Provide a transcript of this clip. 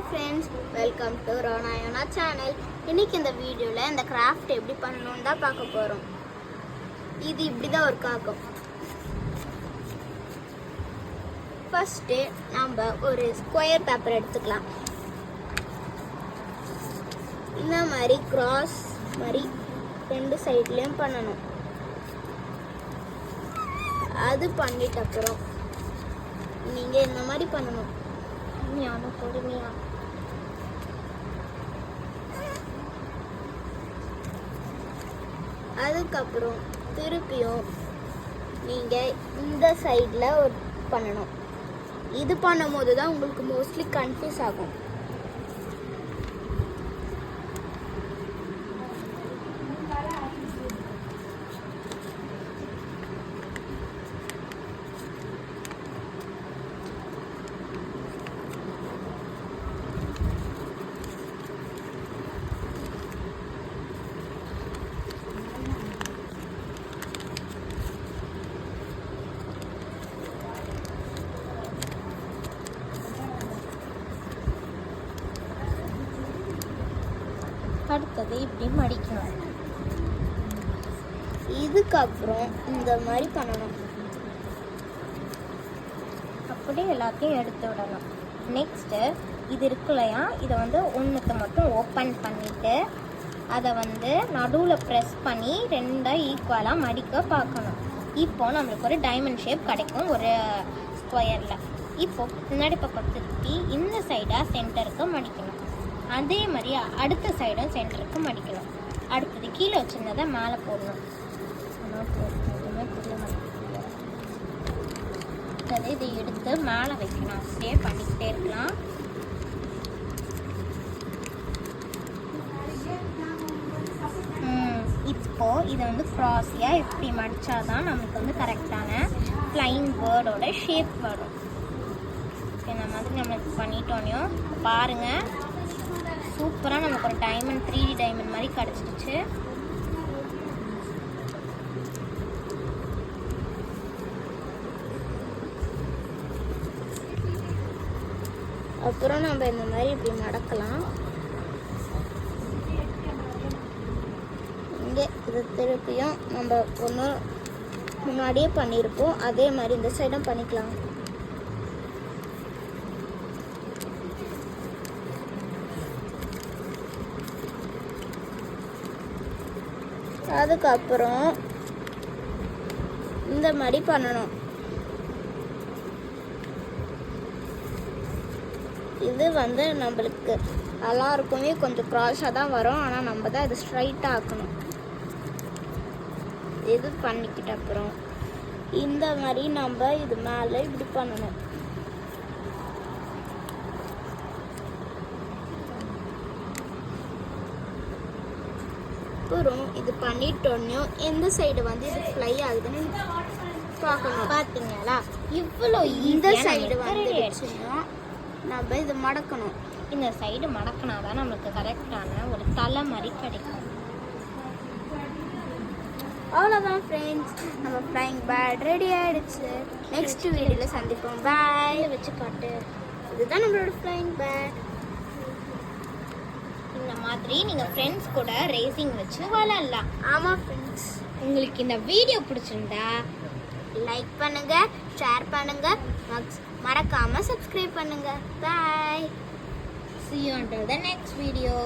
friends, welcome to Ronayana channel. இன்னைக்கு இந்த வீடியோல இந்த கிராஃப்ட் எப்படி பண்ணனும்னு தான் பார்க்க போறோம். இது இப்படி தான் வர்க் ஆகும். ஃபர்ஸ்ட் நாம ஒரு ஸ்கொயர் பேப்பர் எடுத்துக்கலாம். இந்த மாதிரி கிராஸ் மாதிரி ரெண்டு சைடுலயும் பண்ணனும். அது பண்ணிட்ட அப்புறம் நீங்க இந்த மாதிரி பண்ணணும். பொறுமையா அதுக்கப்புறம் திருப்பியும் நீங்க இந்த சைட்ல பண்ணணும். இது பண்ணும்போது தான் உங்களுக்கு மோஸ்ட்லி கன்ஃபியூஸ் ஆகும். அடுத்தது இப்படி மடிக்கணும். இதுக்கப்புறம் இந்த மாதிரி பண்ணணும். அப்படியே எல்லாத்தையும் எடுத்து விடணும். நெக்ஸ்ட்டு இது இருக்கு இல்லையா, இதை ஒன்றுத்தை மட்டும் ஓப்பன் பண்ணிவிட்டு அதை நடுவில் ப்ரெஸ் பண்ணி ரெண்டாக ஈக்குவலாக மடிக்க பார்க்கணும். இப்போது நம்மளுக்கு ஒரு டைமண்ட் ஷேப் கிடைக்கும் ஒரு ஸ்கொயரில். இப்போது முன்னாடி பக்கம் திருப்பி இந்த சைடாக சென்டருக்கு மடிக்கணும். அதே மாதிரி அடுத்த சைடும் சென்டருக்கு மடிக்கணும். அடுத்தது கீழே வச்சிருந்ததை மேலே போடணும். இதை எடுத்து மேலே வைக்கணும். அப்படியே பண்ணிக்கிட்டே இருக்கலாம். இப்போ இதை க்ராஸியாக இப்படி மடித்தாதான் நமக்கு கரெக்டான ஃப்ளைங் பேர்டோட ஷேப் வரும். இந்த மாதிரி நம்மளுக்கு பண்ணிட்டோனையும் பாருங்கள், சூப்பராக நமக்கு ஒரு டைமண்ட் 3D டைமண்ட் மாதிரி கிடச்சிடுச்சு. அப்புறம் நம்ம இந்த மாதிரி இப்படி மடக்கலாம். இங்கே இது திருப்பியும் நம்ம ஒன்று முன்னாடியே பண்ணியிருப்போம், அதே மாதிரி இந்த சைடும் பண்ணிக்கலாம். அதுக்கப்புறம் இந்த மாதிரி பண்ணணும். இது நம்மளுக்கு எல்லாருக்குமே கொஞ்சம் க்ராஸாக தான் வரும், ஆனால் நம்ம தான் இது ஸ்ட்ரைட்டாக ஆக்கணும். இது பண்ணிக்கிட்ட அப்புறம் இந்த மாதிரி நம்ம இது மேலே இப்படி பண்ணணும். அப்புறம் இது பண்ணிட்டோன்னையும் எந்த சைடு இது ஃப்ளை ஆகுதுன்னு பார்க்கணும். பார்த்தீங்களா, இவ்வளோ இந்த சைடு வந்துடுச்சுன்னா நம்ம இது மடக்கணும். இந்த சைடு மடக்கினா தான் நம்மளுக்கு கரெக்டான ஒரு தலை மாதிரி கிடைக்கும். அவ்வளோதான் ஃப்ரெண்ட்ஸ், நம்ம ஃப்ளைங் பேர்ட் ரெடி ஆகிடுச்சு. நெக்ஸ்ட் வீடியோவில் சந்திப்போம். பாய். வச்சு காட்டு. இதுதான் நம்மளோட ஃப்ளைங் பேர்ட். இந்த மாதிரி நீங்கள் ஃப்ரெண்ட்ஸ் கூட ரேசிங் வச்சு விளையாடலாம். ஆமாம் ஃப்ரெண்ட்ஸ், உங்களுக்கு இந்த வீடியோ பிடிச்சிருந்தா லைக் பண்ணுங்க, ஷேர் பண்ணுங்க, மறக்காம சப்ஸ்கிரைப் பண்ணுங்க. பாய். See you until the next video.